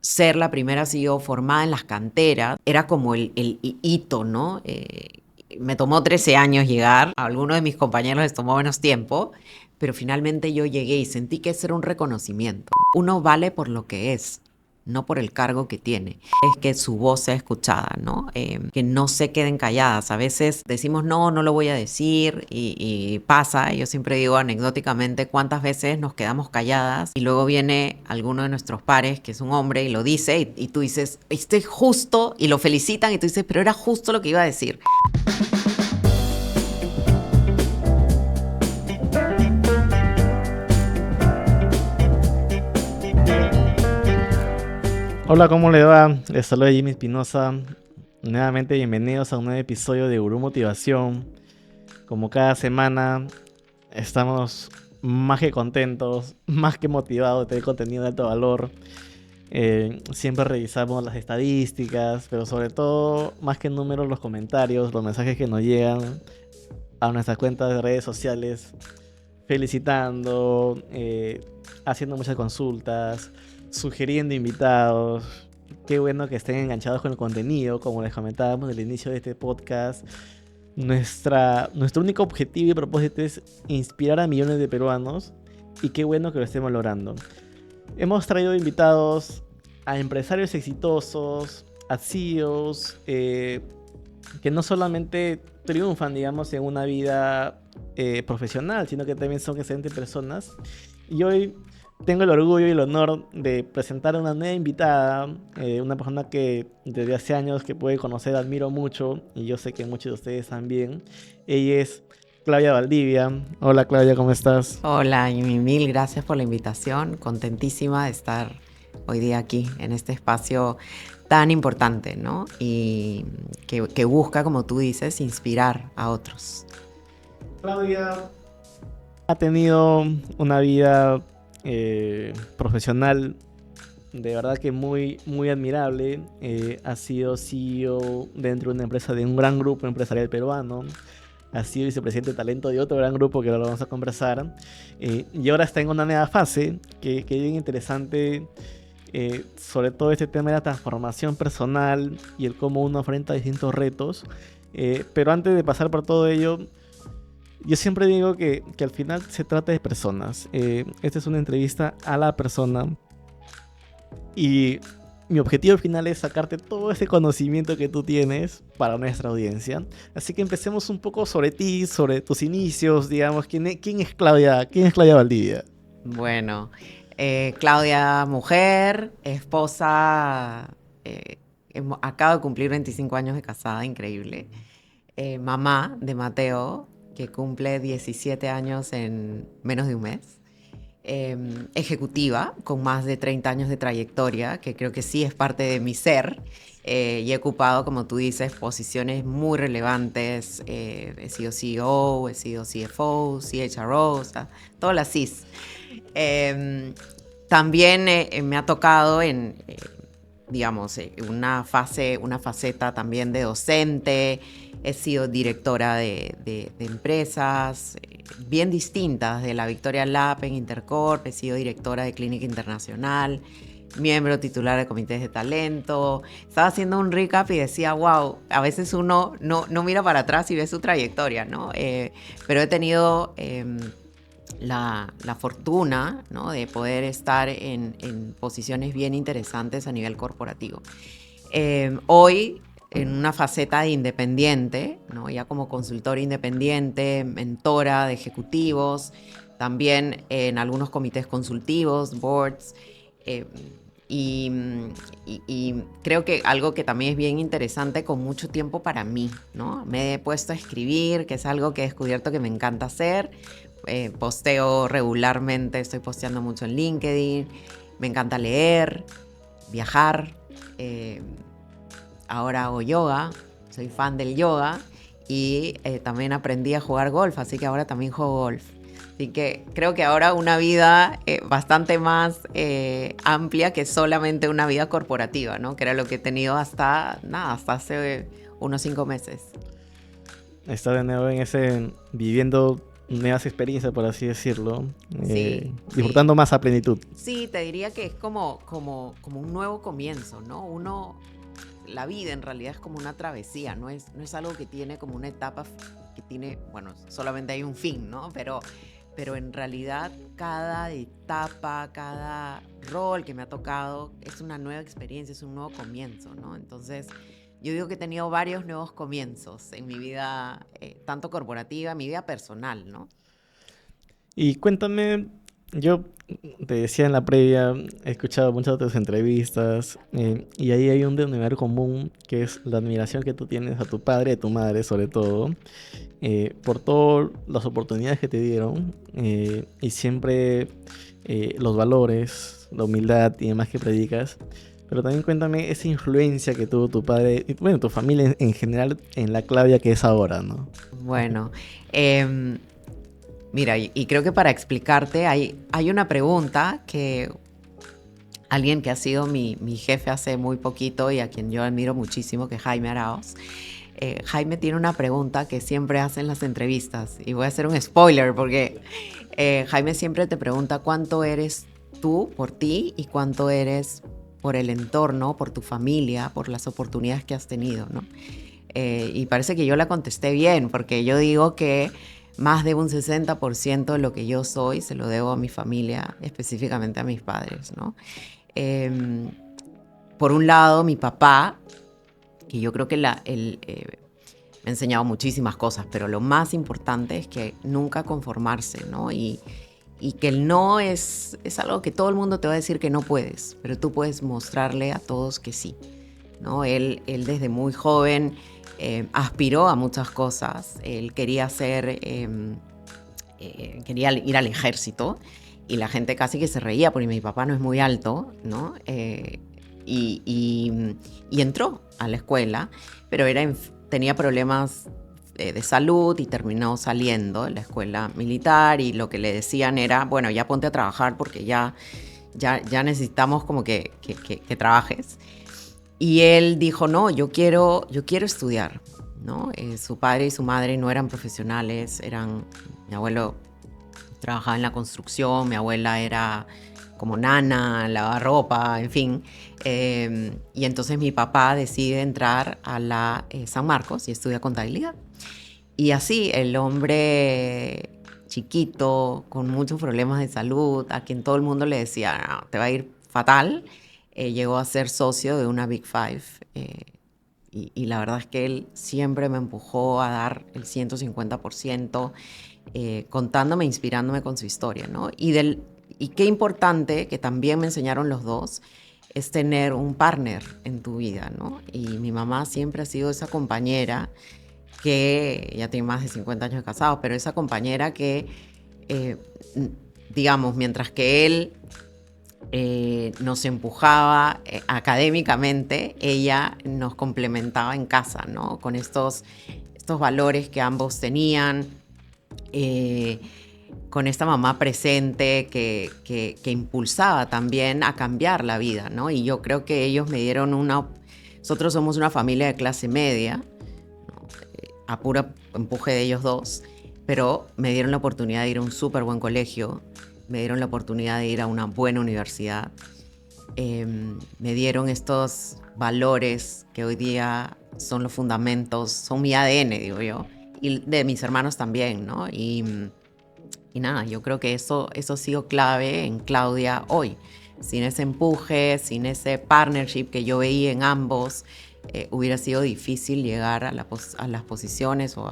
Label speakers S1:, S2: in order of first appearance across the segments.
S1: ser la primera CEO formada en las canteras era como el hito, ¿no? Me tomó 13 años llegar, a algunos de mis compañeros les tomó menos tiempo, pero finalmente yo llegué y sentí que ese era un reconocimiento. Uno vale por lo que es, no por el cargo que tiene. Es que su voz sea escuchada, ¿no? Que no se queden calladas. A veces decimos, no, no lo voy a decir y pasa. Yo siempre digo anecdóticamente cuántas veces nos quedamos calladas y luego viene alguno de nuestros pares, que es un hombre, y lo dice y tú dices, este es justo, y lo felicitan y tú dices, pero era justo lo que iba a decir.
S2: Hola, ¿cómo le va? Les saluda Jimmy Espinosa. Nuevamente bienvenidos a un nuevo episodio de Gurú Motivación. Como cada semana estamos más que contentos, más que motivados de tener contenido de alto valor. Siempre revisamos las estadísticas, pero sobre todo, más que números, los comentarios, los mensajes que nos llegan a nuestras cuentas de redes sociales, felicitando, haciendo muchas consultas, sugiriendo invitados. Qué bueno que estén enganchados con el contenido, como les comentábamos al inicio de este podcast. Nuestro único objetivo y propósito es inspirar a millones de peruanos, y qué bueno que lo estemos logrando. Hemos traído invitados a empresarios exitosos, a CEOs, que no solamente triunfan, digamos, en una vida profesional, sino que también son excelentes personas. Y hoy tengo el orgullo y el honor de presentar a una nueva invitada, una persona que desde hace años que puede conocer, admiro mucho, y yo sé que muchos de ustedes también. Ella es Claudia Valdivia. Hola Claudia, ¿cómo estás?
S1: Hola, y mil gracias por la invitación. Contentísima de estar hoy día aquí en este espacio tan importante, ¿no? Y que busca, como tú dices, inspirar a otros.
S2: Claudia ha tenido una vida profesional de verdad que muy, muy admirable. Ha sido CEO dentro de una empresa de un gran grupo empresarial peruano. Ha sido vicepresidente de talento de otro gran grupo que ahora lo vamos a conversar. Y ahora está en una nueva fase que es bien interesante. Sobre todo este tema de la transformación personal y el cómo uno enfrenta distintos retos. Pero antes de pasar por todo ello, yo siempre digo que al final se trata de personas. Esta es una entrevista a la persona. Y mi objetivo final es sacarte todo ese conocimiento que tú tienes para nuestra audiencia. Así que empecemos un poco sobre ti, sobre tus inicios, digamos. ¿Quién es Claudia? ¿Quién es Claudia Valdivia?
S1: Bueno, Claudia, mujer, esposa, acabo de cumplir 25 años de casada, increíble. Mamá de Mateo, que cumple 17 años en menos de un mes. Ejecutiva, con más de 30 años de trayectoria, que creo que sí es parte de mi ser. Y he ocupado, como tú dices, posiciones muy relevantes. He sido CEO, he sido CFO, CHRO, o sea, todas las Cs. También me ha tocado digamos, una faceta también de docente. He sido directora de empresas bien distintas, de la Victoria Lab en Intercorp. He sido directora de Clínica Internacional, miembro titular de comités de talento. Estaba haciendo un recap y decía, wow, a veces uno no mira para atrás y ve su trayectoria, ¿no? Pero he tenido la fortuna, ¿no?, de poder estar en posiciones bien interesantes a nivel corporativo. Hoy, en una faceta de independiente, ¿no?, ya como consultora independiente, mentora de ejecutivos, también en algunos comités consultivos, boards, y, y creo que algo que también es bien interesante, con mucho tiempo para mí, ¿no? Me he puesto a escribir, que es algo que he descubierto que me encanta hacer. Posteo regularmente, estoy posteando mucho en LinkedIn. Me encanta leer, viajar. Ahora hago yoga, soy fan del yoga y también aprendí a jugar golf, así que ahora también juego golf. Así que creo que ahora una vida bastante más amplia que solamente una vida corporativa, ¿no? Que era lo que he tenido hasta hace unos 5 meses.
S2: Está de nuevo viviendo nuevas experiencias, por así decirlo,
S1: Sí,
S2: disfrutando
S1: sí.
S2: más a plenitud.
S1: Sí, te diría que es como un nuevo comienzo, ¿no? La vida en realidad es como una travesía, no es algo que tiene como una etapa que tiene, bueno, solamente hay un fin, ¿no? Pero en realidad cada etapa, cada rol que me ha tocado es una nueva experiencia, es un nuevo comienzo, ¿no? Entonces, yo digo que he tenido varios nuevos comienzos en mi vida, tanto corporativa, mi vida personal, ¿no?
S2: Y cuéntame, yo te decía en la previa, he escuchado muchas de tus entrevistas y ahí hay un denominador común que es la admiración que tú tienes a tu padre y a tu madre sobre todo, por todas las oportunidades que te dieron y siempre los valores, la humildad y demás que predicas. Pero también cuéntame esa influencia que tuvo tu padre y bueno, tu familia en general en la Claudia que es ahora, ¿no?
S1: Bueno, em, mira, y creo que para explicarte hay una pregunta que alguien que ha sido mi jefe hace muy poquito y a quien yo admiro muchísimo, que es Jaime Arauz. Jaime tiene una pregunta que siempre hace en las entrevistas, y voy a hacer un spoiler porque Jaime siempre te pregunta cuánto eres tú por ti y cuánto eres por el entorno, por tu familia, por las oportunidades que has tenido, ¿no? Y parece que yo la contesté bien, porque yo digo que más de un 60% de lo que yo soy se lo debo a mi familia, específicamente a mis padres, ¿no? Eh, por un lado, mi papá, que yo creo que me ha enseñado muchísimas cosas, pero lo más importante es que nunca conformarse, ¿no? Y que el no es algo que todo el mundo te va a decir que no puedes, pero tú puedes mostrarle a todos que sí, ¿no? Él desde muy joven aspiró a muchas cosas. Él quería quería ir al ejército y la gente casi que se reía porque mi papá no es muy alto, ¿no? Y, y- y entró a la escuela, pero tenía problemas de salud y terminó saliendo de la escuela militar y lo que le decían era, bueno, ya ponte a trabajar porque ya necesitamos como que trabajes. Y él dijo, no, yo quiero estudiar, ¿no? Su padre y su madre no eran profesionales, mi abuelo trabajaba en la construcción, mi abuela era como nana, lavaba ropa, en fin. Y entonces mi papá decide entrar a la San Marcos y estudia contabilidad. Y así el hombre chiquito, con muchos problemas de salud, a quien todo el mundo le decía, "No, te va a ir fatal", llegó a ser socio de una Big Five. Y la verdad es que él siempre me empujó a dar el 150%, contándome, inspirándome con su historia, ¿no? Y qué importante, que también me enseñaron los dos, es tener un partner en tu vida, ¿no? Y mi mamá siempre ha sido esa compañera que ya tiene más de 50 años de casado, pero esa compañera que, eh, digamos, mientras que él nos empujaba académicamente, ella nos complementaba en casa, ¿no? Con estos valores que ambos tenían, eh, con esta mamá presente que impulsaba también a cambiar la vida, ¿no? Y yo creo que ellos me dieron nosotros somos una familia de clase media, a puro empuje de ellos dos, pero me dieron la oportunidad de ir a un súper buen colegio, me dieron la oportunidad de ir a una buena universidad, me dieron estos valores que hoy día son los fundamentos, son mi ADN, digo yo, y de mis hermanos también, ¿no? Y nada, yo creo que eso ha sido clave en Claudia hoy. Sin ese empuje, sin ese partnership que yo veía en ambos, hubiera sido difícil llegar a las posiciones o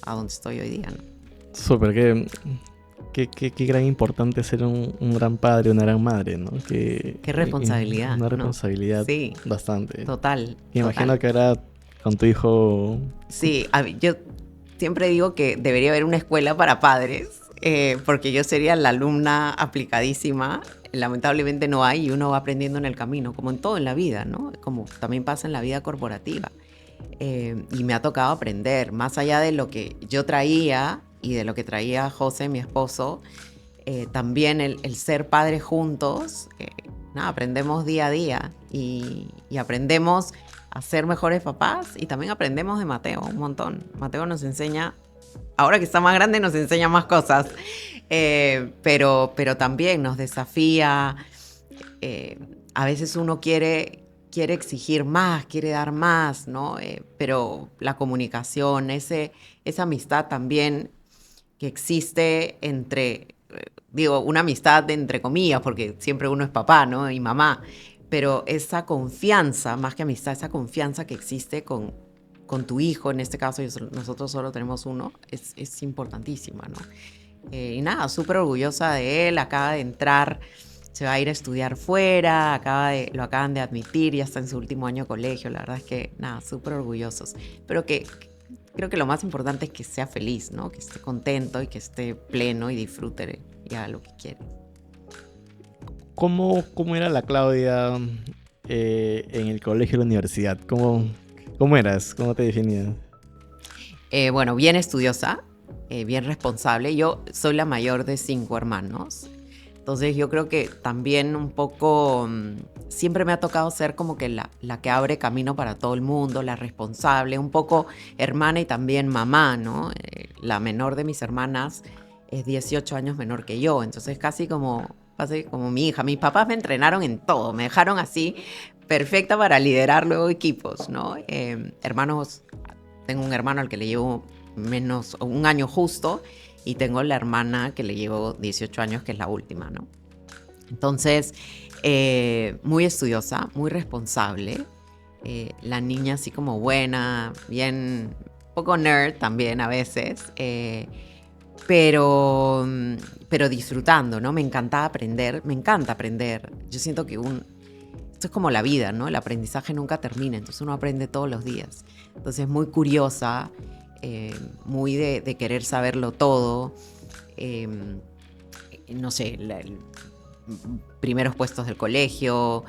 S1: a donde estoy hoy día, ¿no?
S2: Súper, qué gran importante ser un gran padre, una gran madre, ¿no?
S1: Qué responsabilidad,
S2: Una
S1: ¿no?
S2: responsabilidad
S1: Sí,
S2: bastante.
S1: total,
S2: Me imagino
S1: total.
S2: que ahora con tu hijo.
S1: Sí, yo siempre digo que debería haber una escuela para padres, porque yo sería la alumna aplicadísima. Lamentablemente no hay y uno va aprendiendo en el camino, como en todo en la vida, ¿no? Como también pasa en la vida corporativa. Y me ha tocado aprender, más allá de lo que yo traía y de lo que traía José, mi esposo, también el ser padres juntos, nada, aprendemos día a día y aprendemos a ser mejores papás y también aprendemos de Mateo un montón. Mateo nos enseña ahora que está más grande nos enseña más cosas. Pero también nos desafía. A veces uno quiere exigir más, quiere dar más, ¿no? Pero la comunicación, esa amistad también que existe entre, digo, una amistad entre comillas, porque siempre uno es papá, ¿no? Y mamá, pero esa confianza, más que amistad, esa confianza que existe con tu hijo, en este caso nosotros solo tenemos uno, es importantísima, ¿no? Y nada, súper orgullosa de él, acaba de entrar, se va a ir a estudiar fuera, lo acaban de admitir, ya está en su último año de colegio, la verdad es que nada, súper orgullosos. Pero creo que lo más importante es que sea feliz, ¿no? Que esté contento y que esté pleno y disfrute ya lo que quiere.
S2: ¿Cómo era la Claudia en el colegio y la universidad? ¿Cómo eras? ¿Cómo te definías?
S1: Bueno, bien estudiosa, bien responsable. Yo soy la mayor de 5 hermanos. Entonces yo creo que también un poco, siempre me ha tocado ser como que la que abre camino para todo el mundo, la responsable, un poco hermana y también mamá, ¿no? La menor de mis hermanas es 18 años menor que yo, entonces casi como mi hija. Mis papás me entrenaron en todo, me dejaron así perfecta para liderar luego equipos, ¿no? Hermanos, tengo un hermano al que le llevo menos, un año justo, y tengo la hermana que le llevo 18 años, que es la última, ¿no? Entonces, muy estudiosa, muy responsable. La niña así como buena, bien, poco nerd también a veces, pero disfrutando, ¿no? Me encanta aprender. Yo siento que esto es como la vida, ¿no? El aprendizaje nunca termina, entonces uno aprende todos los días. Entonces, muy curiosa, muy de querer saberlo todo. No sé, primeros puestos del colegio,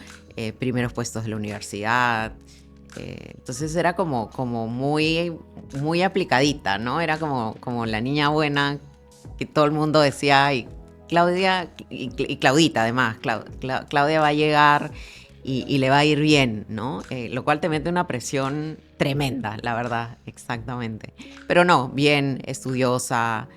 S1: primeros puestos de la universidad. Entonces era como muy, muy aplicadita, ¿no? Era como la niña buena que todo el mundo decía, y Claudia, y Claudita además, Claudia va a llegar y le va a ir bien, ¿no? Lo cual te mete una presión tremenda, la verdad, exactamente. Pero no, bien estudiosa,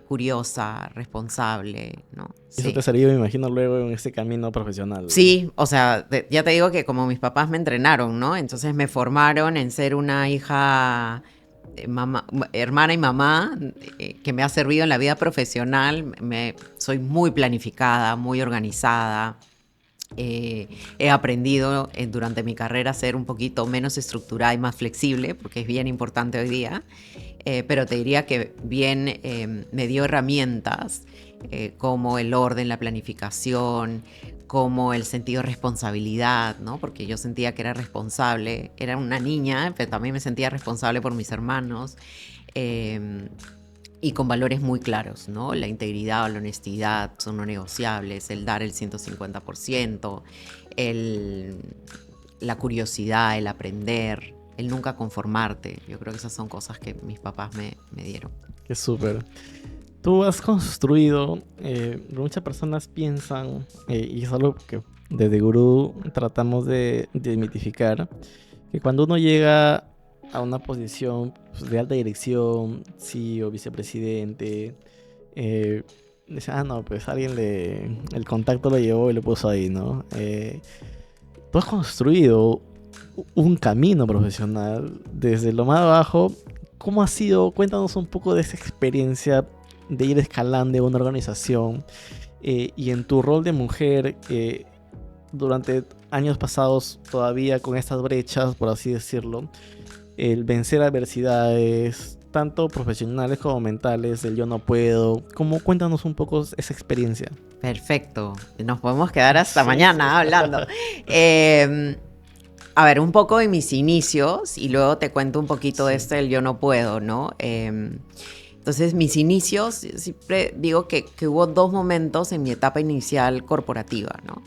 S1: curiosa, responsable, ¿no?
S2: Eso
S1: Sí.
S2: te salió, me imagino, luego en ese camino profesional.
S1: Sí, o sea, ya te digo que como mis papás me entrenaron, ¿no? Entonces me formaron en ser una hija, hermana y mamá, que me ha servido en la vida profesional. Soy muy planificada, muy organizada. He aprendido durante mi carrera a ser un poquito menos estructurada y más flexible, porque es bien importante hoy día. Pero te diría que bien me dio herramientas como el orden, la planificación, como el sentido de responsabilidad, ¿no? Porque yo sentía que era responsable, era una niña, pero también me sentía responsable por mis hermanos. Y con valores muy claros, ¿no? La integridad, la honestidad son no negociables, el dar el 150%, la curiosidad, el aprender, el nunca conformarte. Yo creo que esas son cosas que mis papás me dieron.
S2: Qué súper. Tú has construido, muchas personas piensan, y es algo que desde Gurú tratamos de desmitificar, que cuando uno llega a una posición pues, de alta dirección, CEO, vicepresidente, dice, no, pues el contacto lo llevó y lo puso ahí, ¿no? Tú has construido un camino profesional desde lo más abajo. ¿Cómo ha sido? Cuéntanos un poco de esa experiencia de ir escalando en una organización y en tu rol de mujer durante años pasados todavía con estas brechas, por así decirlo, el vencer adversidades tanto profesionales como mentales, el yo no puedo. Cuéntanos un poco esa experiencia.
S1: Perfecto, nos podemos quedar hasta mañana hablando. A ver, un poco de mis inicios y luego te cuento un poquito de del yo no puedo, ¿no? Entonces, mis inicios, siempre digo que hubo 2 momentos en mi etapa inicial corporativa, ¿no?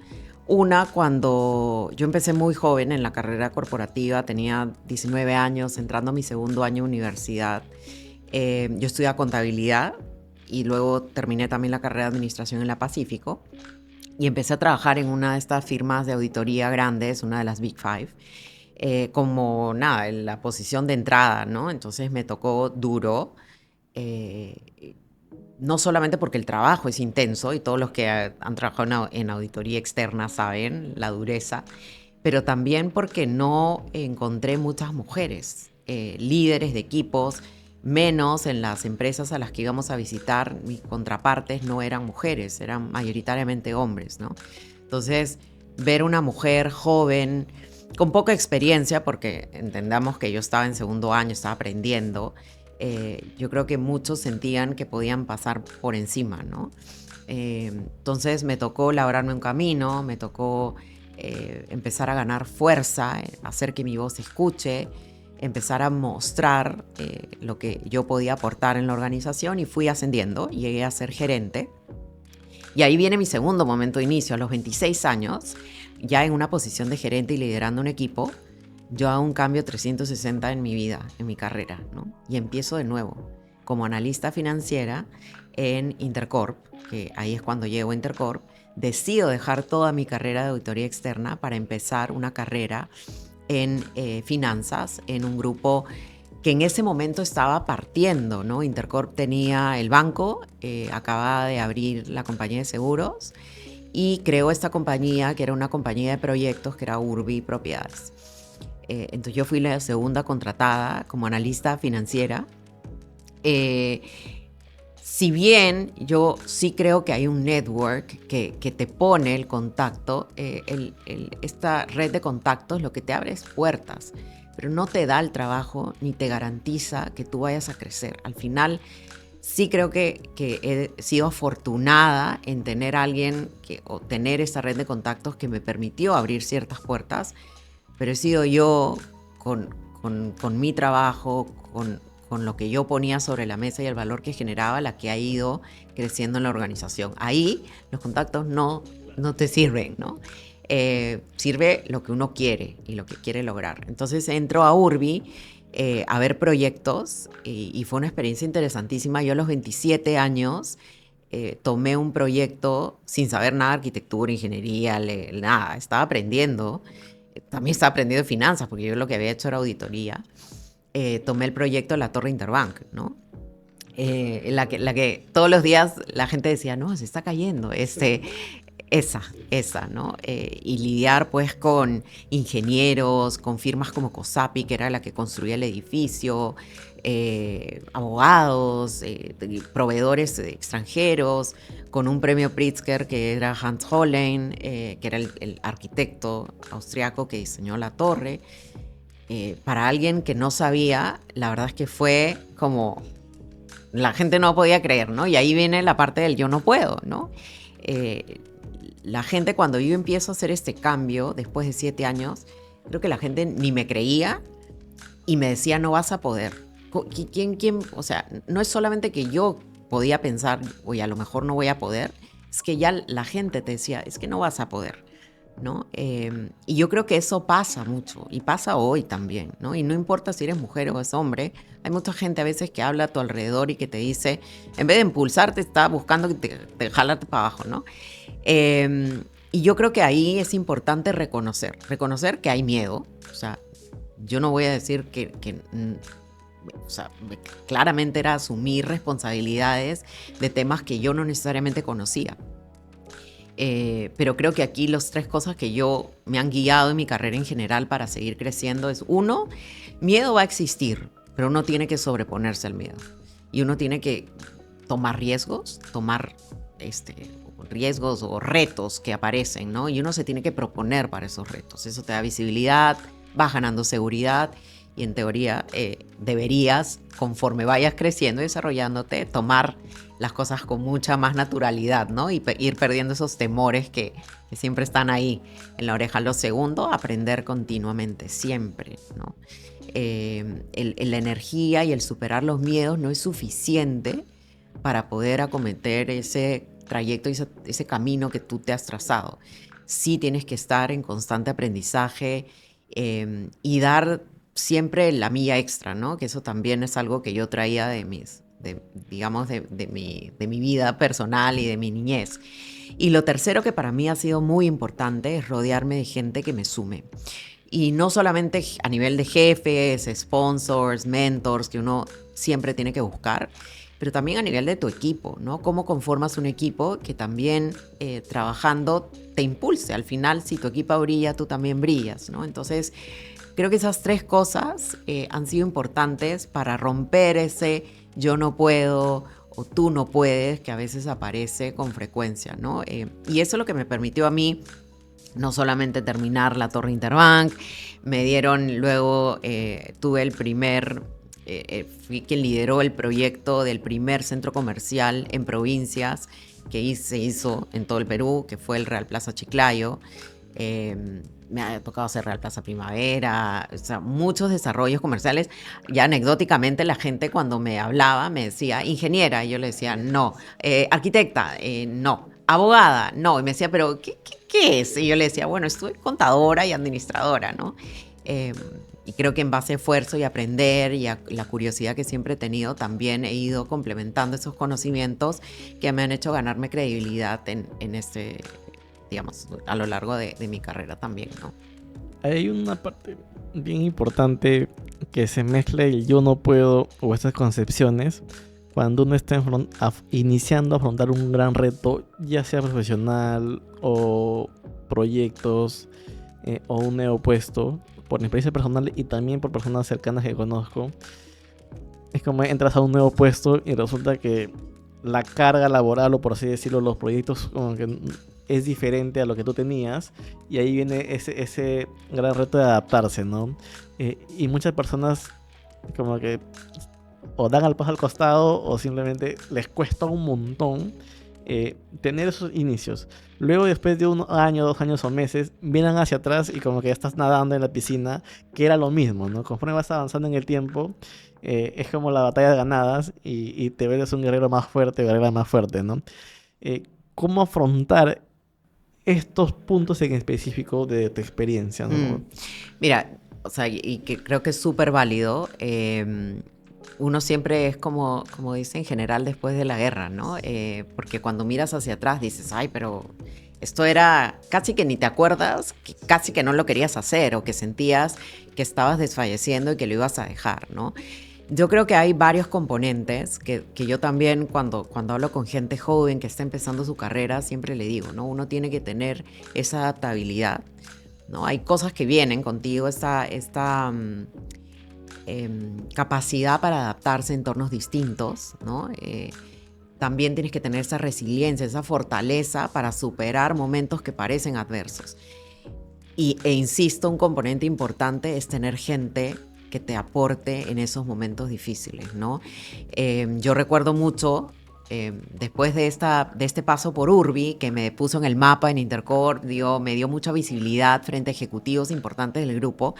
S1: Una, cuando yo empecé muy joven en la carrera corporativa, tenía 19 años, entrando a mi segundo año de universidad. Yo estudié contabilidad y luego terminé también la carrera de administración en la Pacífico. Y empecé a trabajar en una de estas firmas de auditoría grandes, una de las Big Five, como nada, en la posición de entrada, ¿no? Entonces me tocó duro. No solamente porque el trabajo es intenso y todos los que han trabajado en auditoría externa saben la dureza, pero también porque no encontré muchas mujeres, líderes de equipos, menos en las empresas a las que íbamos a visitar. Mis contrapartes no eran mujeres, eran mayoritariamente hombres, ¿no? Entonces, ver una mujer joven, con poca experiencia, porque entendamos que yo estaba en segundo año, estaba aprendiendo, yo creo que muchos sentían que podían pasar por encima, ¿no? Entonces me tocó labrarme un camino, me tocó empezar a ganar fuerza, hacer que mi voz se escuche, empezar a mostrar lo que yo podía aportar en la organización, y fui ascendiendo, llegué a ser gerente. Y ahí viene mi segundo momento de inicio, a los 26 años, ya en una posición de gerente y liderando un equipo. Yo hago un cambio 360 en mi vida, en mi carrera, ¿no? Y empiezo de nuevo como analista financiera en Intercorp, que ahí es cuando llego a Intercorp. Decido dejar toda mi carrera de auditoría externa para empezar una carrera en finanzas, en un grupo que en ese momento estaba partiendo, ¿no? Intercorp tenía el banco, acababa de abrir la compañía de seguros y creó esta compañía, que era una compañía de proyectos, que era Urbi Propiedades. Entonces yo fui la segunda contratada como analista financiera. Si bien yo sí creo que hay un network que te pone el contacto, esta red de contactos lo que te abre es puertas, pero no te da el trabajo ni te garantiza que tú vayas a crecer. Al final sí creo que he sido afortunada en tener alguien o tener esta red de contactos que me permitió abrir ciertas puertas, pero he sido yo con mi trabajo, con lo que yo ponía sobre la mesa y el valor que generaba, la que ha ido creciendo en la organización. Ahí los contactos no te sirven, ¿no? Sirve lo que uno quiere y lo que quiere lograr. Entonces entro a Urbi a ver proyectos y fue una experiencia interesantísima. Yo a los 27 años tomé un proyecto sin saber nada de arquitectura, ingeniería, nada. Estaba aprendiendo. También estaba aprendiendo finanzas, porque yo lo que había hecho era auditoría. Tomé el proyecto de la Torre Interbank, ¿no? La que todos los días la gente decía, no, se está cayendo. Esa, ¿no? Y lidiar pues con ingenieros, con firmas como COSAPI, que era la que construía el edificio, abogados, proveedores extranjeros, con un premio Pritzker que era Hans Hollein, que era el arquitecto austriaco que diseñó la torre. Para alguien que no sabía, la verdad es que fue como, la gente no podía creer, ¿no? Y ahí viene la parte del yo no puedo, ¿no? La gente, cuando yo empiezo a hacer este cambio después de 7 años, creo que la gente ni me creía y me decía, no vas a poder. ¿Quién? O sea, no es solamente que yo podía pensar, oye, a lo mejor no voy a poder, es que ya la gente te decía, es que no vas a poder, ¿no? Y yo creo que eso pasa mucho y pasa hoy también, ¿no? Y no importa si eres mujer o es hombre, hay mucha gente a veces que habla a tu alrededor y que te dice, en vez de impulsarte, está buscando que te jalarte para abajo, ¿no? Y yo creo que ahí es importante reconocer que hay miedo. O sea, yo no voy a decir o sea, claramente era asumir responsabilidades de temas que yo no necesariamente conocía. Pero creo que aquí las 3 cosas que yo me han guiado en mi carrera en general para seguir creciendo es: 1, miedo va a existir, pero uno tiene que sobreponerse al miedo. Y uno tiene que tomar riesgos, riesgos o retos que aparecen, ¿no? Y uno se tiene que proponer para esos retos. Eso te da visibilidad, vas ganando seguridad y en teoría deberías, conforme vayas creciendo y desarrollándote, tomar las cosas con mucha más naturalidad, ¿no? Y ir perdiendo esos temores que siempre están ahí en la oreja. Lo segundo, aprender continuamente, siempre, ¿no? La energía y el superar los miedos no es suficiente para poder acometer ese trayecto y ese camino que tú te has trazado. Sí tienes que estar en constante aprendizaje y dar siempre la milla extra, ¿no? Que eso también es algo que yo traía de mi vida personal y de mi niñez. Y lo tercero que para mí ha sido muy importante es rodearme de gente que me sume. Y no solamente a nivel de jefes, sponsors, mentors, que uno siempre tiene que buscar, pero también a nivel de tu equipo, ¿no? Cómo conformas un equipo que también trabajando te impulse. Al final, si tu equipo brilla, tú también brillas, ¿no? Entonces, creo que esas 3 cosas han sido importantes para romper ese yo no puedo o tú no puedes, que a veces aparece con frecuencia, ¿no? Y eso es lo que me permitió a mí no solamente terminar la Torre Interbank, me dieron luego, tuve el primer, fui quien lideró el proyecto del primer centro comercial en provincias que se hizo en todo el Perú, que fue el Real Plaza Chiclayo. Me ha tocado hacer Real Plaza Primavera, o sea, muchos desarrollos comerciales. Ya anecdóticamente la gente cuando me hablaba me decía, ingeniera, y yo le decía, no, arquitecta, no, abogada, no, y me decía, pero ¿qué es? Y yo le decía, bueno, estoy contadora y administradora, ¿no? Y creo que en base a esfuerzo y aprender y a la curiosidad que siempre he tenido, también he ido complementando esos conocimientos que me han hecho ganarme credibilidad en este, digamos, a lo largo de mi carrera también, ¿no?
S2: Hay una parte bien importante que se mezcla el yo no puedo o estas concepciones cuando uno está iniciando a afrontar un gran reto, ya sea profesional o proyectos o un nuevo puesto, por mi experiencia personal y también por personas cercanas que conozco. Es como entras a un nuevo puesto y resulta que la carga laboral, o por así decirlo, los proyectos como que es diferente a lo que tú tenías, y ahí viene ese gran reto de adaptarse, ¿no? Y muchas personas como que o dan al paso al costado o simplemente les cuesta un montón tener esos inicios. Luego, después de 1 año, 2 años o meses, miran hacia atrás y como que ya estás nadando en la piscina, que era lo mismo, ¿no? Conforme vas avanzando en el tiempo, es como la batalla de ganadas y te ves un guerrero más fuerte, guerrera más fuerte, ¿no? ¿Cómo afrontar estos puntos en específico de tu experiencia, ¿no?
S1: Mira, o sea, y que creo que es súper válido. Uno siempre es como dice en general después de la guerra, ¿no? Porque cuando miras hacia atrás dices, ay, pero esto era casi que ni te acuerdas, que casi que no lo querías hacer o que sentías que estabas desfalleciendo y que lo ibas a dejar, ¿no? Yo creo que hay varios componentes que yo también cuando hablo con gente joven que está empezando su carrera siempre le digo, ¿no? Uno tiene que tener esa adaptabilidad, ¿no? Hay cosas que vienen contigo, esta capacidad para adaptarse a entornos distintos, ¿no? También tienes que tener esa resiliencia, esa fortaleza para superar momentos que parecen adversos. E insisto, un componente importante es tener gente que te aporte en esos momentos difíciles, ¿no? Yo recuerdo mucho, después de este paso por Urbi, que me puso en el mapa en Intercorp, me dio mucha visibilidad frente a ejecutivos importantes del grupo.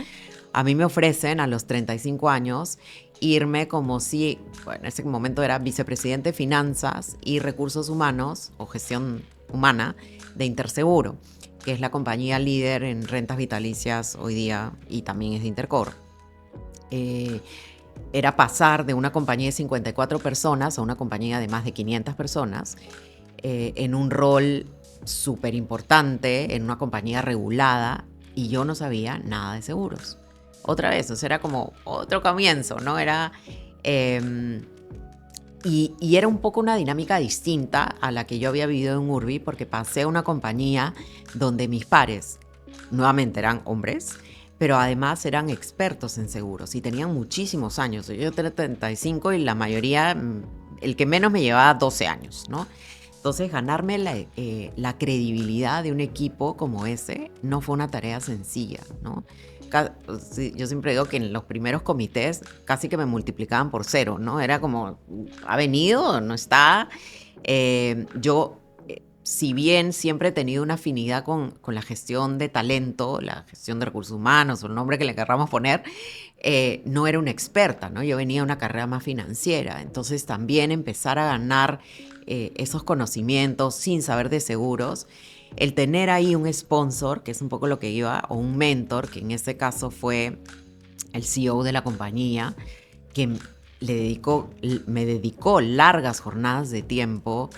S1: A mí me ofrecen a los 35 años irme como si, bueno, en ese momento era vicepresidente de Finanzas y Recursos Humanos o Gestión Humana de Interseguro, que es la compañía líder en rentas vitalicias hoy día y también es de Intercorp. Era pasar de una compañía de 54 personas a una compañía de más de 500 personas en un rol súper importante, en una compañía regulada, y yo no sabía nada de seguros. Otra vez, o sea, era como otro comienzo, ¿no? Era, y era un poco una dinámica distinta a la que yo había vivido en Urbi, porque pasé a una compañía donde mis pares nuevamente eran hombres, pero además eran expertos en seguros y tenían muchísimos años. Yo tenía 35 y la mayoría, el que menos me llevaba 12 años, ¿no? Entonces, ganarme la credibilidad de un equipo como ese no fue una tarea sencilla, ¿no? Yo siempre digo que en los primeros comités casi que me multiplicaban por 0, ¿no? Era como, ¿ha venido? ¿No está? Yo, si bien siempre he tenido una afinidad con la gestión de talento, la gestión de recursos humanos, o el nombre que le querramos poner, no era una experta, ¿no? Yo venía de una carrera más financiera. Entonces, también empezar a ganar esos conocimientos sin saber de seguros, el tener ahí un sponsor, que es un poco lo que iba, o un mentor, que en este caso fue el CEO de la compañía, que me dedicó largas jornadas de tiempo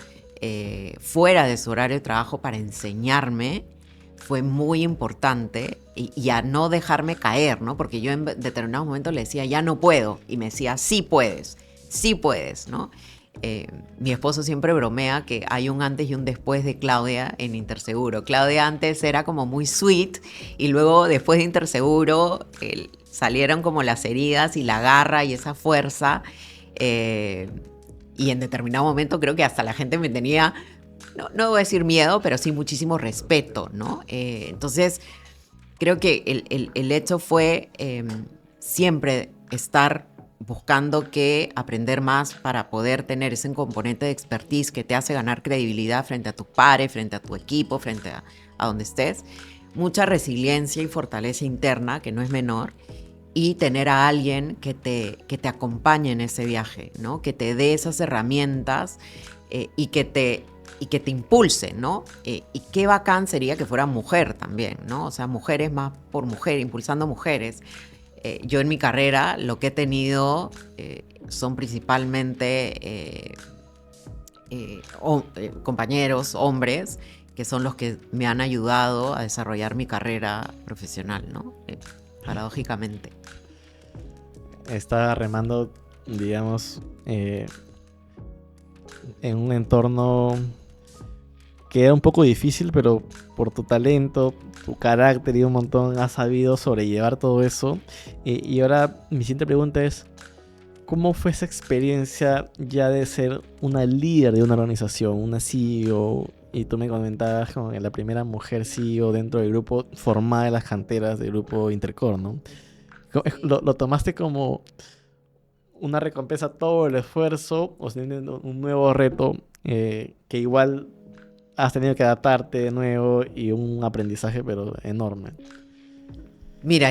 S1: fuera de su horario de trabajo para enseñarme, fue muy importante y a no dejarme caer, ¿no? Porque yo en determinados momentos le decía, ya no puedo, y me decía, sí puedes. sí puedes, ¿no? Mi esposo siempre bromea que hay un antes y un después de Claudia en Interseguro. Claudia antes era como muy sweet y luego después de Interseguro salieron como las heridas y la garra y esa fuerza, y en determinado momento creo que hasta la gente me tenía, no voy a decir miedo, pero sí muchísimo respeto, ¿no? Entonces creo que el hecho fue siempre estar buscando que aprender más para poder tener ese componente de expertise que te hace ganar credibilidad frente a tus pares, frente a tu equipo, frente a donde estés. Mucha resiliencia y fortaleza interna, que no es menor, y tener a alguien que te acompañe en ese viaje, ¿no? Que te dé esas herramientas y que te impulse, ¿no? Y qué bacán sería que fuera mujer también, ¿no? O sea, mujeres más por mujer, impulsando mujeres. Yo en mi carrera lo que he tenido son principalmente compañeros, hombres, que son los que me han ayudado a desarrollar mi carrera profesional, ¿no? Paradójicamente.
S2: Estaba remando, digamos, en un entorno que era un poco difícil, pero por tu talento, tu carácter y un montón has sabido sobrellevar todo eso. Y ahora mi siguiente pregunta es, ¿cómo fue esa experiencia ya de ser una líder de una organización, una CEO? Y tú me comentabas como que la primera mujer CEO dentro del grupo formada de las canteras del grupo Intercore, ¿no? ¿Lo tomaste como una recompensa a todo el esfuerzo o teniendo un nuevo reto que igual has tenido que adaptarte de nuevo y un aprendizaje pero enorme?
S1: Mira,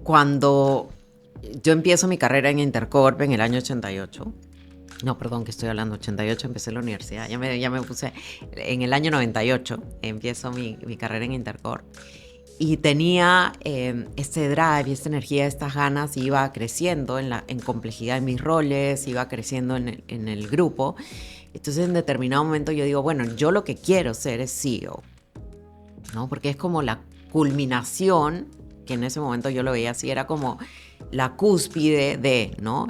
S1: cuando yo empiezo mi carrera en Intercorp en el año 88, no, perdón, que estoy hablando, 88 empecé la universidad, ya me puse, en el año 98 empiezo mi carrera en Intercorp y tenía este drive y esta energía, estas ganas, iba creciendo en complejidad en mis roles, iba creciendo en el grupo. Entonces en determinado momento yo digo, bueno, yo lo que quiero ser es CEO, ¿no? Porque es como la culminación, que en ese momento yo lo veía así, era como la cúspide de, ¿no?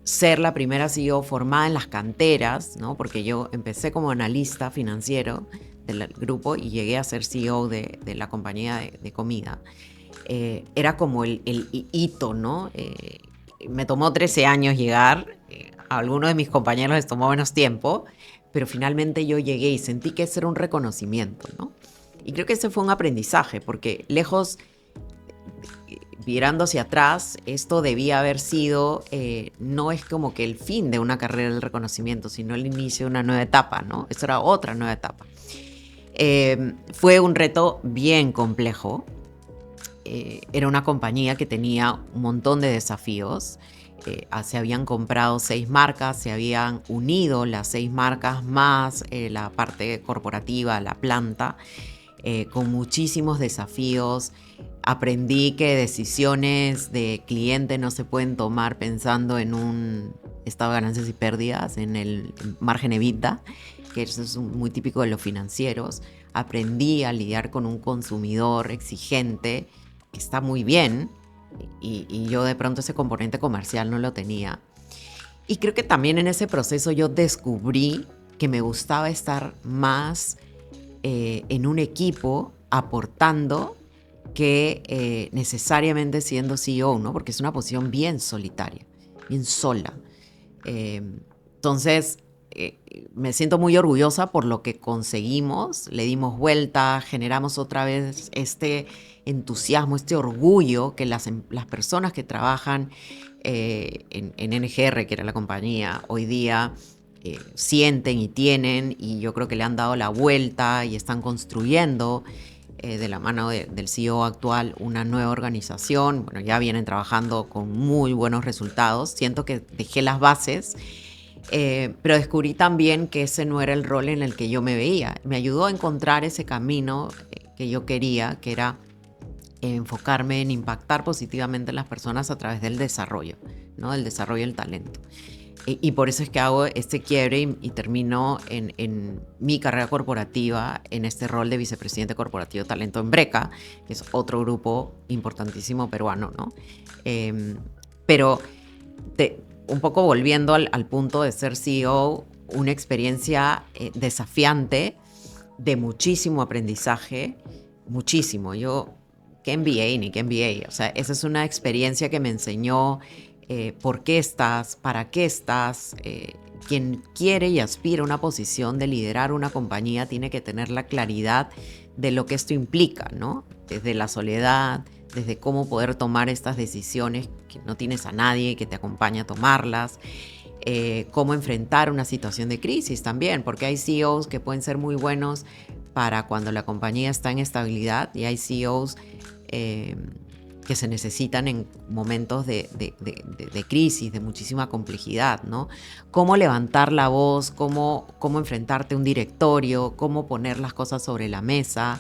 S1: Ser la primera CEO formada en las canteras, ¿no? Porque yo empecé como analista financiero del grupo y llegué a ser CEO de la compañía de comida. Era como el hito, ¿no? Me tomó 13 años llegar, a algunos de mis compañeros les tomó menos tiempo, pero finalmente yo llegué y sentí que ese era un reconocimiento, ¿no? Y creo que ese fue un aprendizaje, porque lejos, mirando hacia atrás, esto debía haber sido, no es como que el fin de una carrera del reconocimiento, sino el inicio de una nueva etapa, ¿no? Esto era otra nueva etapa. Fue un reto bien complejo. Era una compañía que tenía un montón de desafíos. Se habían comprado 6 marcas, se habían unido las 6 marcas más la parte corporativa, la planta, con muchísimos desafíos. Aprendí que decisiones de cliente no se pueden tomar pensando en un estado de ganancias y pérdidas, en el margen EBITDA, que eso es muy típico de los financieros. Aprendí a lidiar con un consumidor exigente, que está muy bien, y yo de pronto ese componente comercial no lo tenía. Y creo que también en ese proceso yo descubrí que me gustaba estar más en un equipo aportando que necesariamente siendo CEO, ¿no? Porque es una posición bien solitaria, bien sola. Entonces, me siento muy orgullosa por lo que conseguimos, le dimos vuelta, generamos otra vez este entusiasmo, este orgullo que las personas que trabajan en NGR, que era la compañía, hoy día sienten y tienen, y yo creo que le han dado la vuelta y están construyendo de la mano del CEO actual una nueva organización. Bueno, ya vienen trabajando con muy buenos resultados. Siento que dejé las bases, pero descubrí también que ese no era el rol en el que yo me veía. Me ayudó a encontrar ese camino que yo quería, que era enfocarme en impactar positivamente en las personas a través del desarrollo, ¿no? Del desarrollo del talento. Y por eso es que hago este quiebre y termino en mi carrera corporativa en este rol de vicepresidente corporativo de talento en Breca, que es otro grupo importantísimo peruano, ¿no? Pero un poco volviendo al punto de ser CEO, una experiencia desafiante, de muchísimo aprendizaje, muchísimo. ¿Qué MBA ni qué MBA? O sea, esa es una experiencia que me enseñó por qué estás, para qué estás. Quien quiere y aspira a una posición de liderar una compañía tiene que tener la claridad de lo que esto implica, ¿no? Desde la soledad, desde cómo poder tomar estas decisiones que no tienes a nadie que te acompañe a tomarlas, cómo enfrentar una situación de crisis también, porque hay CEOs que pueden ser muy buenos para cuando la compañía está en estabilidad y hay CEOs que se necesitan en momentos de crisis, de muchísima complejidad, ¿no? Cómo levantar la voz, cómo enfrentarte a un directorio, cómo poner las cosas sobre la mesa,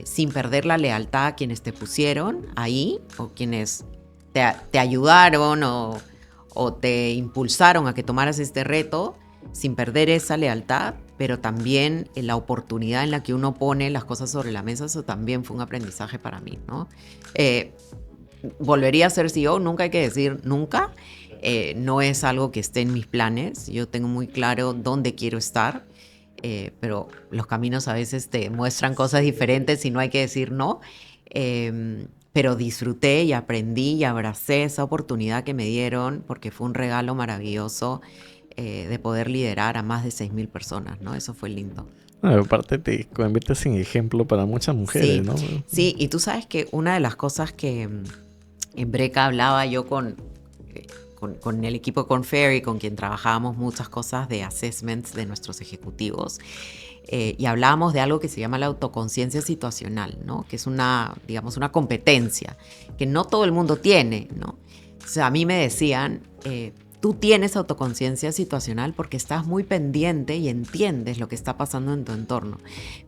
S1: sin perder la lealtad a quienes te pusieron ahí o quienes te ayudaron o te impulsaron a que tomaras este reto, sin perder esa lealtad, pero también la oportunidad en la que uno pone las cosas sobre la mesa. Eso también fue un aprendizaje para mí, ¿no? Volvería a ser CEO, nunca hay que decir nunca. No es algo que esté en mis planes. Yo tengo muy claro dónde quiero estar, pero los caminos a veces te muestran cosas diferentes y no hay que decir no. Pero disfruté y aprendí y abracé esa oportunidad que me dieron porque fue un regalo maravilloso de poder liderar a más de 6,000 personas, ¿no? Eso fue lindo.
S2: Aparte te conviertes en ejemplo para muchas mujeres,
S1: Sí,
S2: ¿no?
S1: sí, y tú sabes que una de las cosas que en Breca hablaba yo con el equipo Korn Ferry, con quien trabajábamos muchas cosas de assessments de nuestros ejecutivos, y hablábamos de algo que se llama la autoconciencia situacional, ¿no? Que es digamos, una competencia que no todo el mundo tiene, ¿no? O sea, a mí me decían, tú tienes autoconciencia situacional porque estás muy pendiente y entiendes lo que está pasando en tu entorno,